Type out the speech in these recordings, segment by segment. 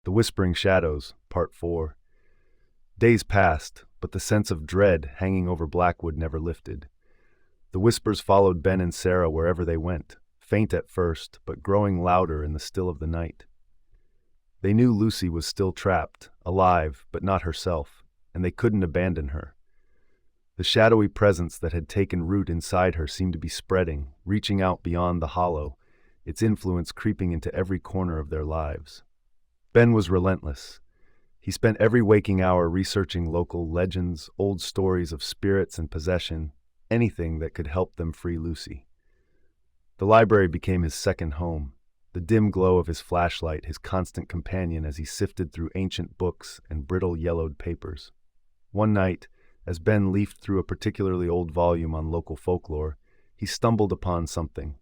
The Whispering Shadows, Part 4. Days passed, but the sense of dread hanging over Blackwood never lifted. The whispers followed Ben and Sarah wherever they went, faint at first, but growing louder in the still of the night. They knew Lucy was still trapped, alive, but not herself, and they couldn't abandon her. The shadowy presence that had taken root inside her seemed to be spreading, reaching out beyond the hollow, its influence creeping into every corner of their lives. Ben was relentless. He spent every waking hour researching local legends, old stories of spirits and possession, anything that could help them free Lucy. The library became his second home, the dim glow of his flashlight his constant companion as he sifted through ancient books and brittle yellowed papers. One night, as Ben leafed through a particularly old volume on local folklore, he stumbled upon something,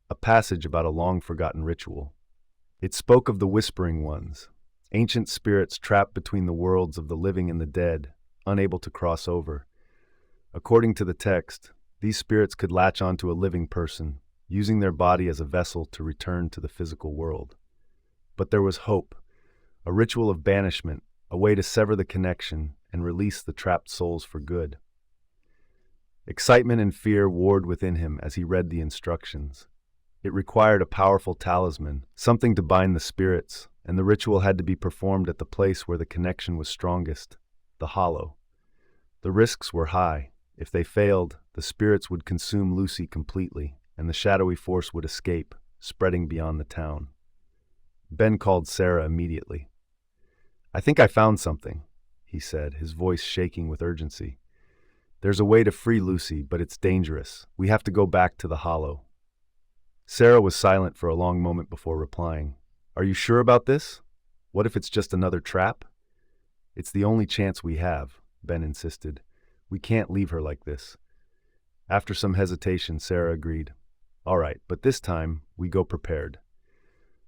a passage about a long-forgotten ritual. It spoke of the Whispering Ones, ancient spirits trapped between the worlds of the living and the dead, unable to cross over. According to the text, these spirits could latch onto a living person, using their body as a vessel to return to the physical world. But there was hope, a ritual of banishment, a way to sever the connection and release the trapped souls for good. Excitement and fear warred within him as he read the instructions. It required a powerful talisman, something to bind the spirits, and the ritual had to be performed at the place where the connection was strongest, the hollow. The risks were high. If they failed, the spirits would consume Lucy completely, and the shadowy force would escape, spreading beyond the town. Ben called Sarah immediately. "I think I found something," he said, his voice shaking with urgency. "There's a way to free Lucy, but it's dangerous. We have to go back to the hollow." Sarah was silent for a long moment before replying. "Are you sure about this? What if it's just another trap?" "It's the only chance we have," Ben insisted. "We can't leave her like this." After some hesitation, Sarah agreed. "All right, but this time, we go prepared."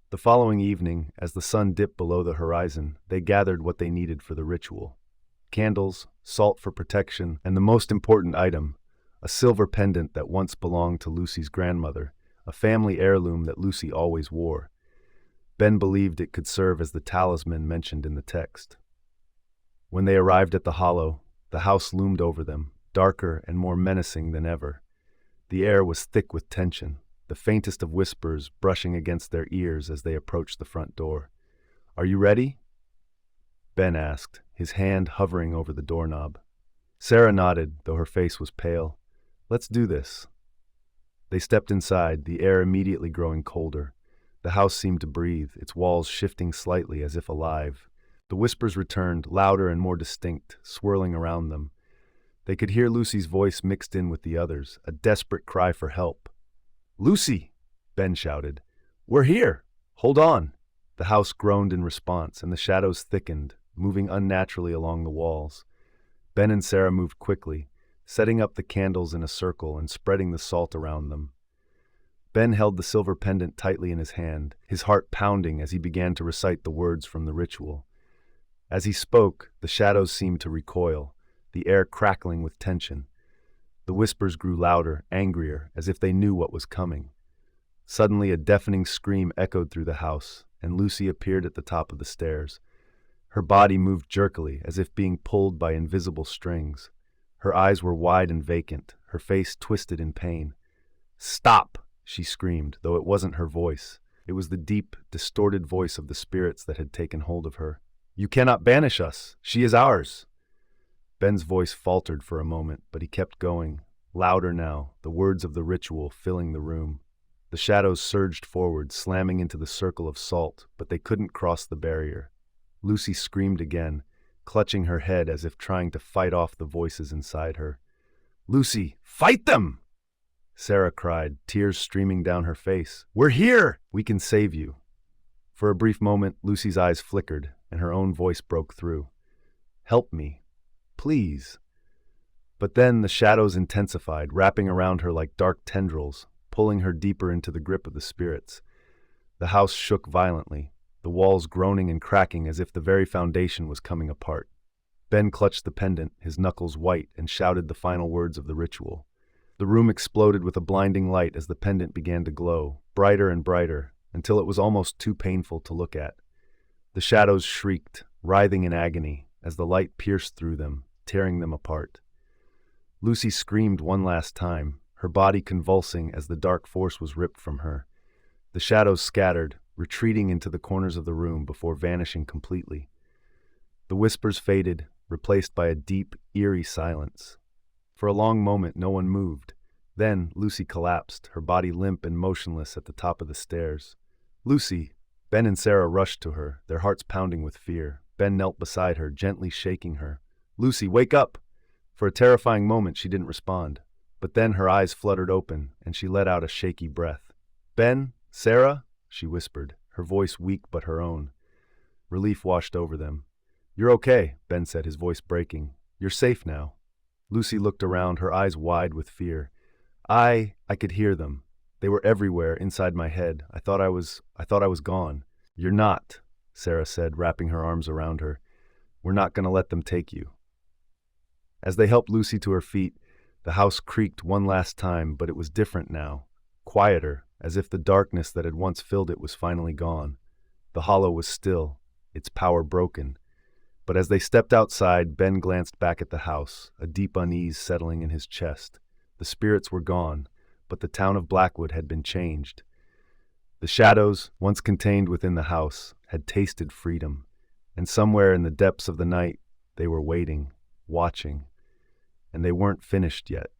The following evening, as the sun dipped below the horizon, they gathered what they needed for the ritual. Candles, salt for protection, and the most important item, a silver pendant that once belonged to Lucy's grandmother, a family heirloom that Lucy always wore. Ben believed it could serve as the talisman mentioned in the text. When they arrived at the hollow, the house loomed over them, darker and more menacing than ever. The air was thick with tension, the faintest of whispers brushing against their ears as they approached the front door. "Are you ready?" Ben asked, his hand hovering over the doorknob. Sarah nodded, though her face was pale. "Let's do this." They stepped inside, the air immediately growing colder. The house seemed to breathe, its walls shifting slightly as if alive. The whispers returned, louder and more distinct, swirling around them. They could hear Lucy's voice mixed in with the others, a desperate cry for help. "Lucy!" Ben shouted. "We're here! Hold on!" The house groaned in response, and the shadows thickened, moving unnaturally along the walls. Ben and Sarah moved quickly, setting up the candles in a circle and spreading the salt around them. Ben held the silver pendant tightly in his hand, his heart pounding as he began to recite the words from the ritual. As he spoke, the shadows seemed to recoil, the air crackling with tension. The whispers grew louder, angrier, as if they knew what was coming. Suddenly, a deafening scream echoed through the house, and Lucy appeared at the top of the stairs. Her body moved jerkily, as if being pulled by invisible strings. Her eyes were wide and vacant, her face twisted in pain. "Stop!" she screamed, though it wasn't her voice. It was the deep, distorted voice of the spirits that had taken hold of her. "You cannot banish us! She is ours!" Ben's voice faltered for a moment, but he kept going, louder now, the words of the ritual filling the room. The shadows surged forward, slamming into the circle of salt, but they couldn't cross the barrier. Lucy screamed again, clutching her head as if trying to fight off the voices inside her. "Lucy, fight them!" Sarah cried, tears streaming down her face. "We're here! We can save you." For a brief moment, Lucy's eyes flickered, and her own voice broke through. "Help me. Please." But then the shadows intensified, wrapping around her like dark tendrils, pulling her deeper into the grip of the spirits. The house shook violently, the walls groaning and cracking as if the very foundation was coming apart. Ben clutched the pendant, his knuckles white, and shouted the final words of the ritual. The room exploded with a blinding light as the pendant began to glow, brighter and brighter, until it was almost too painful to look at. The shadows shrieked, writhing in agony, as the light pierced through them, tearing them apart. Lucy screamed one last time, her body convulsing as the dark force was ripped from her. The shadows scattered, retreating into the corners of the room before vanishing completely. The whispers faded, replaced by a deep, eerie silence. For a long moment, no one moved. Then, Lucy collapsed, her body limp and motionless at the top of the stairs. "Lucy!" Ben and Sarah rushed to her, their hearts pounding with fear. Ben knelt beside her, gently shaking her. "Lucy, wake up!" For a terrifying moment, she didn't respond. But then her eyes fluttered open, and she let out a shaky breath. "Ben? Sarah?" she whispered, her voice weak but her own. Relief washed over them. "You're okay," Ben said, his voice breaking. "You're safe now." Lucy looked around, her eyes wide with fear. I could hear them. They were everywhere, inside my head. I thought I was gone. "You're not," Sarah said, wrapping her arms around her. "We're not going to let them take you." As they helped Lucy to her feet, the house creaked one last time, but it was different now. Quieter, as if the darkness that had once filled it was finally gone. The hollow was still, its power broken. But as they stepped outside, Ben glanced back at the house, a deep unease settling in his chest. The spirits were gone, but the town of Blackwood had been changed. The shadows, once contained within the house, had tasted freedom, and somewhere in the depths of the night, they were waiting, watching, and they weren't finished yet.